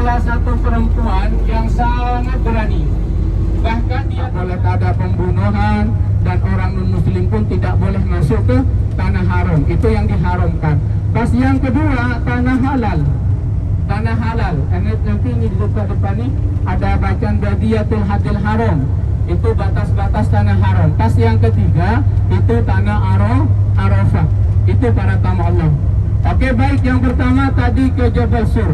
salah satu perempuan yang sangat berani. Bahkan dia boleh ada pembunuhan dan orang non-muslim pun tidak boleh masuk ke tanah haram. Itu yang diharamkan. Pas yang kedua, tanah halal. Tanah halal. Nanti ini di depan ini ada bacaan badiyatul hadil haram. Itu batas-batas tanah haram. Pas yang ketiga, itu tanah Arafah. Itu para tamu Allah. Oke, baik, yang pertama tadi ke Jabal Sur.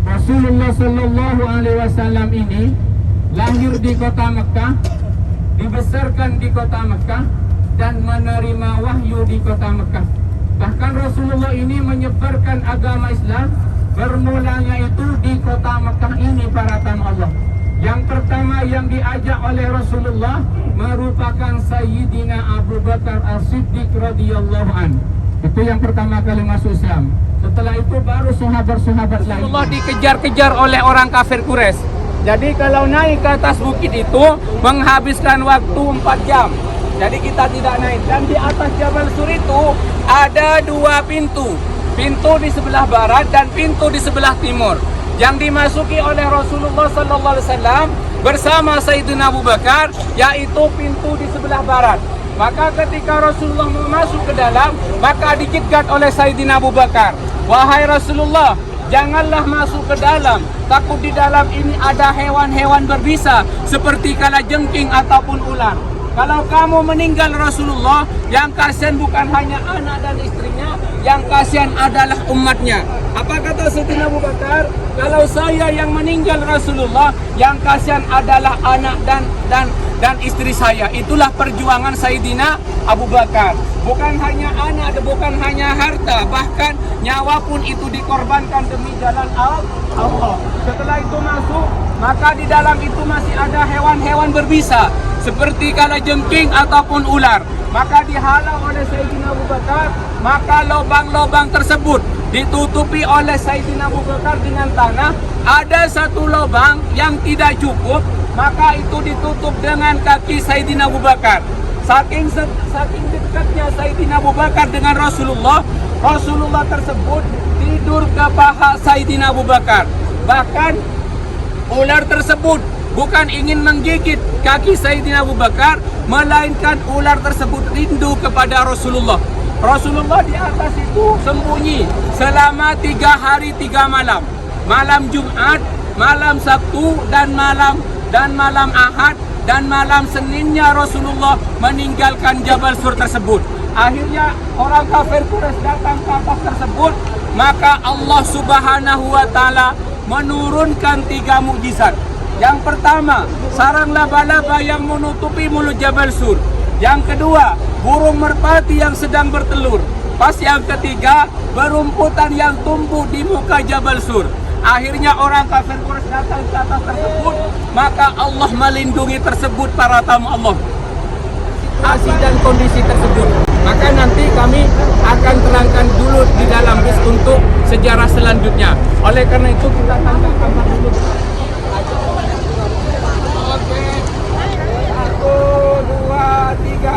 Rasulullah Sallallahu Alaihi Wasallam ini lahir di kota Mekah, dibesarkan di kota Mekah, dan menerima wahyu di kota Mekah. Bahkan Rasulullah ini menyebarkan agama Islam bermulanya itu di kota Mekah ini, para tamu Allah. Yang pertama yang diajak oleh Rasulullah merupakan Sayyidina Abu Bakar As-Siddiq radhiyallahu anhu. Itu yang pertama kali masuk Islam. Setelah itu baru sahabat-sahabat lain. Rasulullah dikejar-kejar oleh orang kafir Quraisy. Jadi kalau naik ke atas bukit itu menghabiskan waktu 4 jam. Jadi kita tidak naik. Dan di atas Jabal Sur itu ada 2 pintu. Pintu di sebelah barat dan pintu di sebelah timur. Yang dimasuki oleh Rasulullah SAW bersama Sayyidina Abu Bakar, yaitu pintu di sebelah barat. Maka ketika Rasulullah mau masuk ke dalam, maka dicegat oleh Sayyidina Abu Bakar. Wahai Rasulullah, janganlah masuk ke dalam. Takut di dalam ini ada hewan-hewan berbisa seperti kalajengking ataupun ular. Kalau kamu meninggal Rasulullah, yang kasihan bukan hanya anak dan istrinya, yang kasihan adalah umatnya. Apa kata Sayyidina Abu Bakar? Kalau saya yang meninggal Rasulullah, yang kasihan adalah anak dan istri saya. Itulah perjuangan Sayyidina Abu Bakar. Bukan hanya anak, bukan hanya harta, bahkan nyawa pun itu dikorbankan demi jalan Allah. Setelah itu masuk, maka di dalam itu masih ada hewan-hewan berbisa seperti kalajengking ataupun ular. Maka dihalau oleh Sayyidina Abu Bakar, maka lubang-lubang tersebut ditutupi oleh Sayyidina Abu Bakar dengan tanah. Ada satu lubang yang tidak cukup, maka itu ditutup dengan kaki Sayyidina Abu Bakar. Saking dekatnya Sayyidina Abu Bakar dengan Rasulullah tersebut tidur ke paha Sayyidina Abu Bakar. Bahkan ular tersebut bukan ingin menggigit kaki Sayyidina Abu Bakar, melainkan ular tersebut rindu kepada Rasulullah. Rasulullah di atas itu sembunyi selama 3 hari 3 malam. Malam Jumat, malam Sabtu, dan malam Ahad, dan malam Seninnya Rasulullah meninggalkan Jabal Sur tersebut. Akhirnya orang kafir Quraisy datang ke atas tersebut, maka Allah Subhanahu wa Ta'ala menurunkan 3 mukjizat. Yang pertama, sarang laba-laba yang menutupi mulut Jabal Sur. Yang kedua, burung merpati yang sedang bertelur. Pas yang ketiga, berumputan yang tumbuh di muka Jabal Sur. Akhirnya orang kafir Quraisy datang ke atas tersebut, maka Allah melindungi tersebut, para tamu Allah. Situasi dan kondisi tersebut, maka nanti kami akan terangkan dulu di dalam bis untuk sejarah selanjutnya. Oleh karena itu kita tanggalkan dulu. Oke, 1, 2, 3.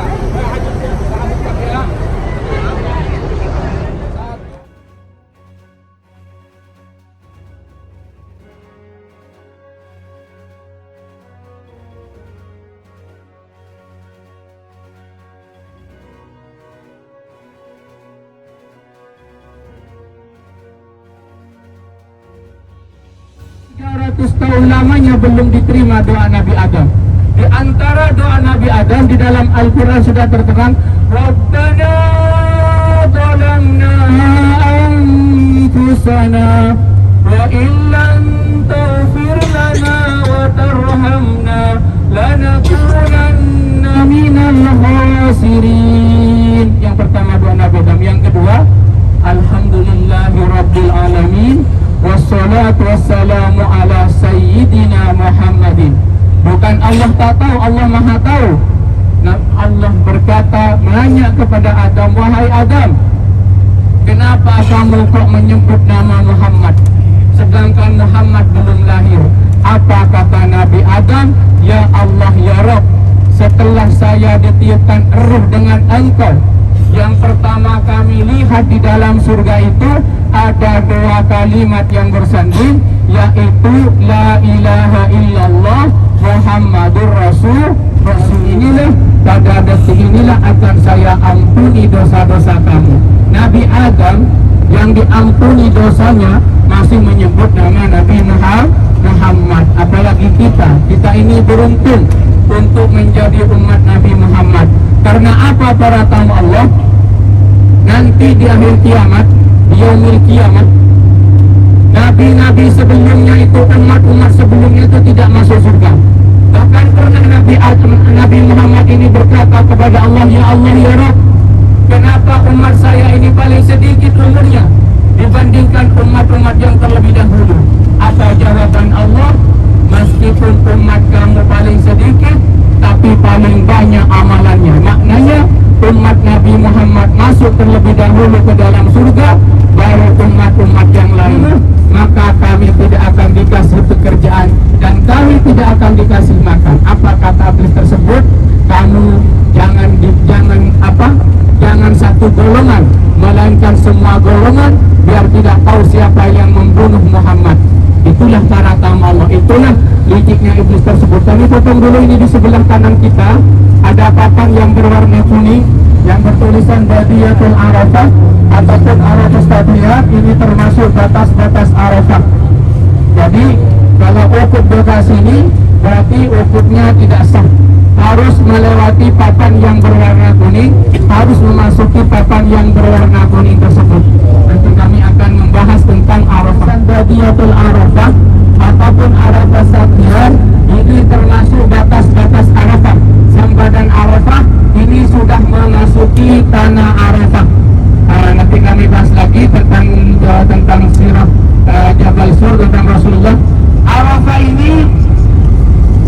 Tahun lamanya belum diterima doa Nabi Adam. Di antara doa Nabi Adam di dalam Al-Quran sudah terterang, Rabbana zalamna anfusana wa illam taghfir lana wa tarhamna lanakunanna minal khasirin. Yang pertama doa Nabi Adam. Yang kedua, Alhamdulillahi Rabbil Alamin, wassalatu wassalamu ala Sayyidina Muhammadin. Bukan Allah tak tahu, Allah maha tahu. Nah, Allah berkata, menanya kepada Adam, wahai Adam, kenapa kamu kok menyebut nama Muhammad sedangkan Muhammad belum lahir? Apa kata Nabi Adam? Ya Allah, ya Rabb, setelah saya ditiupkan ruh dengan engkau, Yang pertama kami lihat di dalam surga itu ada dua kalimat yang bersanding, yaitu la ilaha illallah Muhammadur Rasul. Inilah, pada detik inilah akan saya ampuni dosa-dosa kamu. Nabi Adam yang diampuni dosanya masih menyebut nama Nabi Muhammad. Apalagi kita ini beruntung untuk menjadi umat Nabi Muhammad. Karena apa para tamu Allah? Nanti di akhir kiamat, di yaumil kiamat, nabi-nabi sebelumnya itu, umat-umat sebelumnya itu tidak masuk surga. Bahkan pernah Nabi Muhammad ini berkata kepada Allah, ya Allah ya Rabb, kenapa umat saya ini paling sedikit umurnya dibandingkan umat-umat yang terlebih dahulu? Apa jawaban Allah? Meskipun umat kamu paling sedikit, tapi paling banyak amalannya. Maknanya umat Nabi Muhammad masuk terlebih dahulu ke dalam surga, baru umat-umat yang lain. Maka kami tidak akan dikasih pekerjaan dan kami tidak akan dikasih makan. Apa kata hadis tersebut? Kamu jangan satu golongan, melainkan semua golongan, biar tidak tahu siapa yang membunuh Muhammad. Itulah para tamu Allah, itulah liciknya iblis tersebut. Kami potong dulu ini di sebelah kanan kita. Ada papan yang berwarna kuning yang bertulisan Badiyatul Arafah ataupun Arafah Stadiyah. Ini termasuk batas-batas Arafah. Jadi kalau ukut ke sini berarti ukutnya tidak sah. Harus melewati papan yang berwarna kuning, harus memasuki papan yang berwarna kuning tersebut. Nanti kami akan membahas tentang Arafah. Badiyatul Arafah ataupun Arafah Stadiyah ini termasuk batas-batas Arafah. Sambadan Arafah ini sudah memasuki tanah Arafah. Nanti kami bahas lagi tentang sirah Jabal Sur, tentang Rasulullah. Arafah ini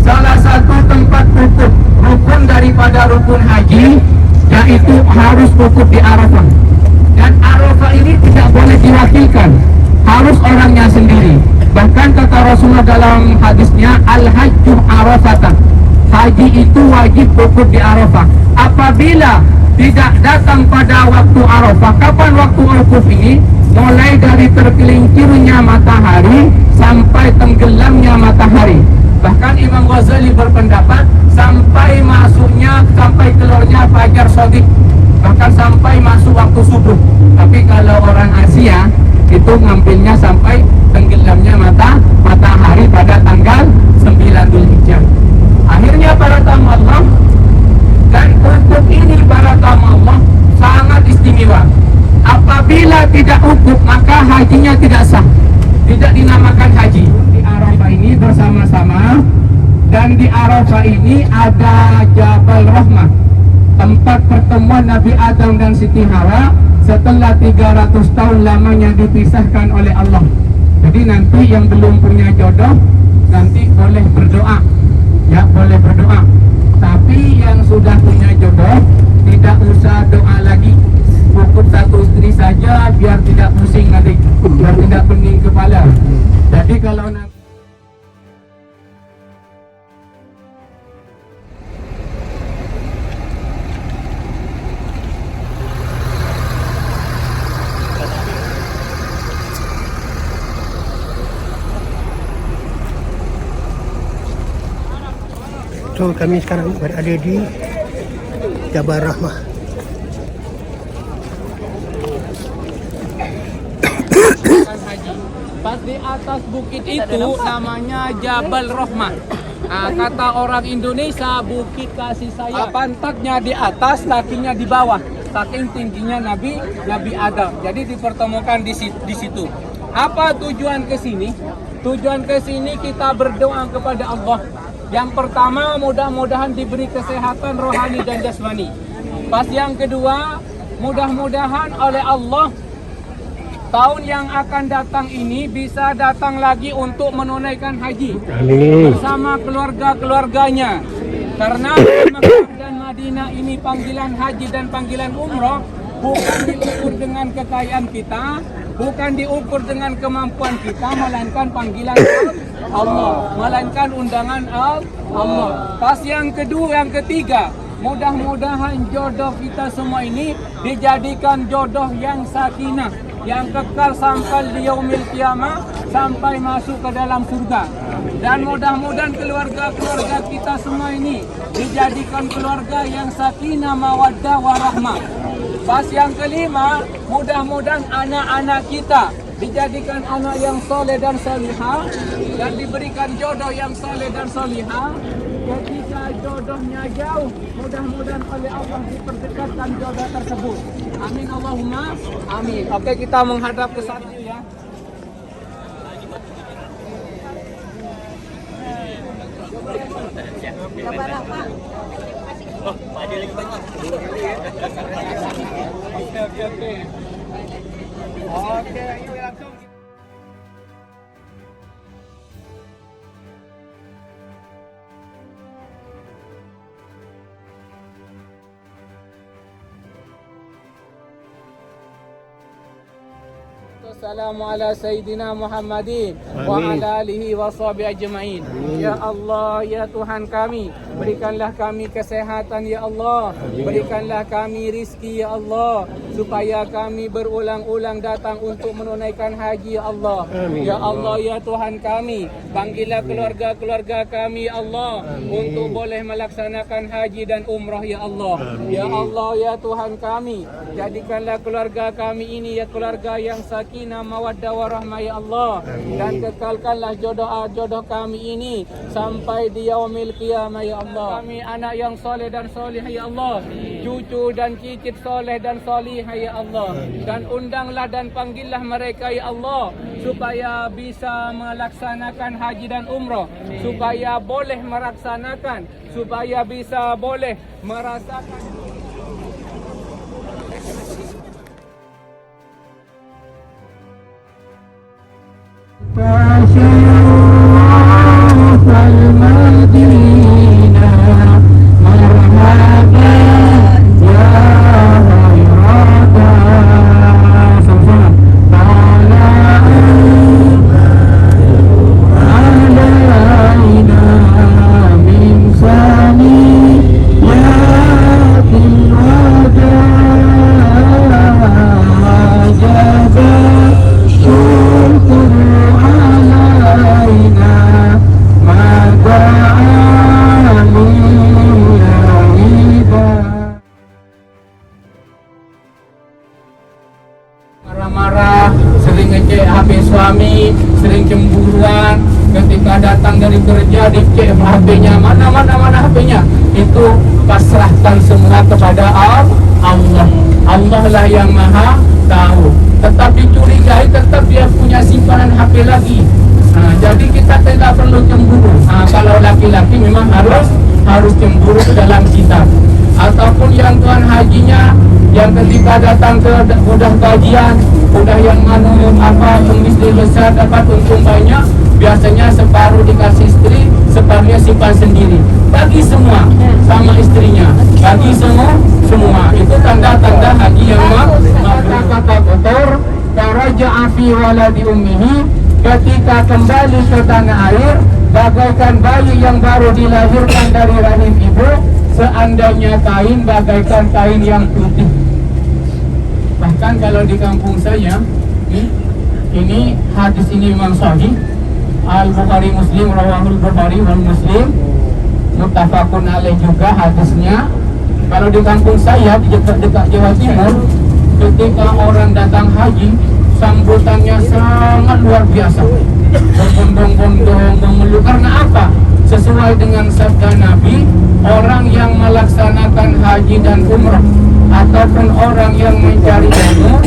salah satu tempat rukun daripada rukun haji, yaitu harus wukuf di Arafah. Dan Arafah ini tidak boleh diwakilkan, harus orangnya sendiri. Bahkan kata Rasulullah dalam hadisnya, al-hajju Arafatan, haji itu wajib wukuf di Arafah. Apabila tidak datang pada waktu Arafah, kapan waktu wukuf ini? Mulai dari tergelincirnya matahari sampai tenggelamnya matahari. Bahkan Imam Ghazali berpendapat sampai keluarnya fajar shadiq, bahkan sampai masuk waktu subuh. Tapi kalau orang Asia itu ngambilnya sampai tenggelamnya matahari pada tanggal 9 Dzulhijjah. Akhirnya para tamu Allah, dan untuk ini para tamu Allah sangat istimewa. Apabila tidak ukuf, maka hajinya tidak sah, tidak dinamakan haji. Di Arafah ini bersama-sama, dan di Arafah ini ada Jabal Rahmah, tempat pertemuan Nabi Adam dan Siti Hawa setelah 300 tahun lamanya dipisahkan oleh Allah. Jadi nanti yang belum punya jodoh nanti boleh berdoa, ya boleh berdoa. Tapi yang sudah punya jodoh tidak usah doa lagi, cukup satu istri saja biar tidak pusing nanti, biar tidak pening kepala. Jadi kalau nanti So, kami sekarang berada di Jabal Rahmah. Pas di atas bukit itu namanya Jabal Rahmah. Kata orang Indonesia, bukit kasih sayang. Pantatnya di atas, kakinya di bawah. Saking tingginya Nabi Adam. Jadi dipertemukan di situ. Apa tujuan ke sini? Tujuan ke sini kita berdoa kepada Allah. Yang pertama, mudah-mudahan diberi kesehatan rohani dan jasmani. Pas yang kedua, mudah-mudahan oleh Allah tahun yang akan datang ini bisa datang lagi untuk menunaikan haji. Amin. Bersama keluarga-keluarganya. Karena Mekah dan Madinah ini panggilan haji dan panggilan umroh bukan diukur dengan kekayaan kita, bukan diukur dengan kemampuan kita, melainkan panggilan Allah, melainkan undangan Allah. Pas yang kedua, yang ketiga, mudah-mudahan jodoh kita semua ini dijadikan jodoh yang sakinah, yang kekal sampai di yaumil qiyamah, sampai masuk ke dalam surga. Dan mudah-mudahan keluarga-keluarga kita semua ini dijadikan keluarga yang sakinah, mawaddah, warahmah. Pas yang kelima, mudah-mudahan anak-anak kita dijadikan anak yang soleh dan solihah, dan diberikan jodoh yang soleh dan solihah. Ketika jodohnya jauh, mudah-mudahan oleh Allah diperdekatkan jodoh tersebut. Amin Allahumma amin. Oke, kita menghadap ke sana ya. Oke, ayo langsung. Assalamu ala Sayyidina Muhammadin wa ala alihi wa sahbihi ajma'in. Ya Allah, ya Tuhan kami, berikanlah kami kesehatan ya Allah, berikanlah kami rizki ya Allah, supaya kami berulang-ulang datang untuk menunaikan haji ya Allah. Ya Allah, ya Tuhan kami, panggillah keluarga-keluarga kami ya Allah, untuk boleh melaksanakan haji dan umrah ya Allah. Ya Allah, ya Tuhan kami, jadikanlah keluarga kami ini ya keluarga yang sakinah, mawaddah, warahmah ya Allah. Dan kekalkanlah jodoh kami ini sampai di yaumil qiyamah ya Allah. Kami anak yang soleh dan soleh ya Allah, cucu dan cicit soleh dan solihah ya Allah. Dan undanglah dan panggillah mereka ya Allah, supaya bisa melaksanakan haji dan umrah, supaya boleh melaksanakan, supaya bisa boleh merasakan. Marah-marah, sering ngecek HP suami, sering cemburuan, ketika datang dari kerja dicek HP-nya, mana HP-nya. Itu pasrahkan semua kepada Allah. Allah lah yang maha tahu. Tetapi curigai, tetap dia punya simpanan HP lagi. Jadi kita tidak perlu cemburu. Kalau laki-laki memang harus cemburu dalam kitab. Ataupun yang tuan hajinya, yang ketika datang ke udah kajian, udah yang tulis besar dapat untung banyak, biasanya separuh dikasih istri, separuhnya simpan sendiri. Bagi semua sama istrinya, bagi semua. Itu tanda-tanda haji yang kata kotor. Karaja'a fi waladi ummihi, ketika kembali ke tanah air, bagaikan bayi yang baru dilahirkan dari rahim ibu. Seandainya kain bagaikan kain yang putih. Bahkan kalau di kampung saya, ini hadis ini memang sahih. Al-Bukhari Muslim, rawahul Bukhari wal Muslim, muttafaqun alaih juga hadisnya. Kalau di kampung saya di dekat Jawa Timur, ketika orang datang haji, sambutannya sangat luar biasa, berbondong-bondong, memeluk. Karena apa? Sesuai dengan sabda Nabi, orang yang melaksanakan haji dan umrah ataupun orang yang mencari ilmu,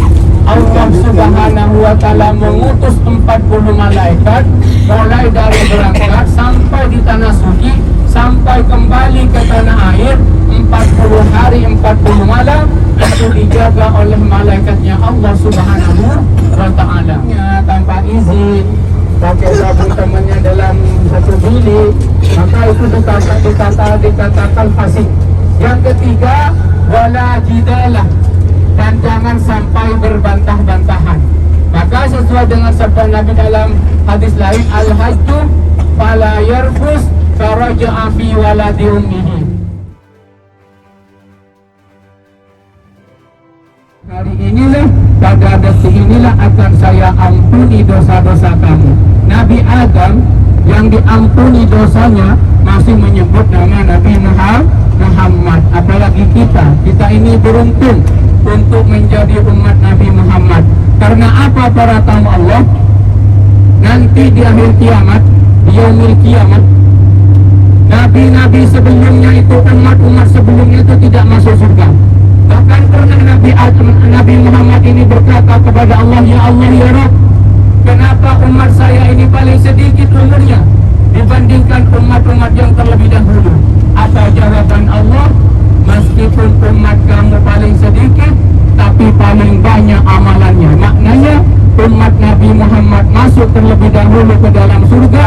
Allah Subhanahu wa Ta'ala mengutus 40 malaikat, mulai dari berangkat sampai di tanah suci, sampai kembali ke tanah air, 40 hari 40 malam itu dijaga oleh malaikatnya Allah Subhanahu wa Ta'ala. Tanpa izin, pakai sabun temannya dalam satu bilik, maka itu dikatakan fasik. Yang ketiga, wala jidalah, dan jangan sampai berbantah-bantahan. Maka sesuai dengan sabda Nabi dalam hadis lain, al-hajju fala yarfus karaja'a fi waladi ummihi. Hari inilah, pada detik inilah akan saya ampuni dosa-dosa kamu. Nabi Adam yang diampuni dosanya masih menyebut nama Nabi Muhammad. Apalagi kita ini beruntung untuk menjadi umat Nabi Muhammad. Karena apa para tamu Allah? Nanti di akhir kiamat, di yaumil kiamat, nabi-nabi sebelumnya itu, umat-umat sebelumnya itu tidak masuk surga. Bahkan pernah Nabi Muhammad ini berkata kepada Allah, ya Allah ya Rabb, kenapa umat saya ini paling sedikit umurnya dibandingkan umat-umat yang terlebih dahulu? Apa jawaban Allah? Meskipun umat kamu paling sedikit, tapi paling banyak amalannya. Maknanya umat Nabi Muhammad masuk terlebih dahulu ke dalam surga